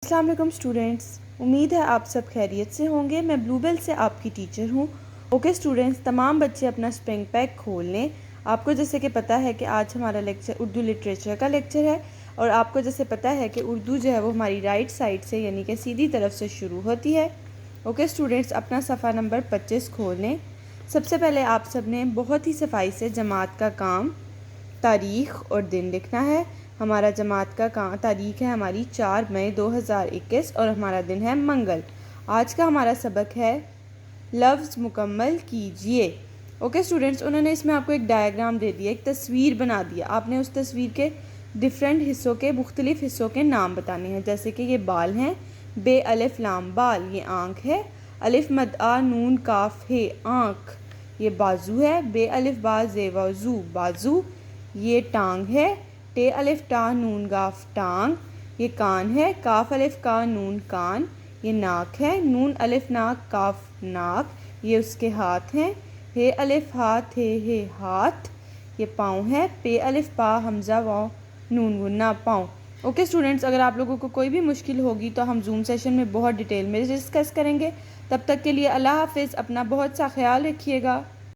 अस्सलाम वालेकुम स्टूडेंट्स, उम्मीद है आप सब खैरियत से होंगे। मैं ब्लूबेल से आपकी टीचर हूँ। ओके स्टूडेंट्स, तमाम बच्चे अपना स्प्रिंग पैक खोल लें। आपको जैसे कि पता है कि आज हमारा लेक्चर उर्दू लिटरेचर का लेक्चर है और आपको जैसे पता है कि उर्दू जो है वो हमारी राइट साइड से यानी कि सीधी तरफ से शुरू होती है। ओके स्टूडेंट्स, अपना सफ़ा नंबर 25 खोल लें। सबसे पहले आप सब ने बहुत ही सफाई से जमात का काम, तारीख़ और दिन लिखना है। हमारा जमात का तारीख़ है हमारी 4 मई 2021 और हमारा दिन है मंगल। आज का हमारा सबक है लफ्ज़ मुकम्मल कीजिए। ओके स्टूडेंट्स, उन्होंने इसमें आपको एक डायग्राम दे दिया, एक तस्वीर बना दिया। आपने उस तस्वीर के डिफरेंट हिस्सों के मुख्तलिफ हिस्सों के नाम बताने हैं। जैसे कि ये बाल हैं, बे अलिफ लाम बाल, ये आँख है, अलिफ मद आ नून काफ है आँख, ये बाजू है, बे अलिफ बा जे वजू बाजू, ये टांग है, टे अलिफ टा नून गाफ टांग, ये कान है, काफ अलिफ का नून कान, ये नाक है, नून अलिफ नाक काफ नाक, ये उसके हाथ हैं, हे अलिफ हाथ हे हाथ, ये पाँव है, पे अलिफ पा हमज़ा वाव नून गुन्ना पाँव। ओके स्टूडेंट्स, अगर आप लोगों को कोई भी मुश्किल होगी तो हम जूम सेशन में बहुत डिटेल में डिस्कस करेंगे। तब तक के लिए अल्लाह हाफिज़, अपना बहुत सा ख्याल रखिएगा।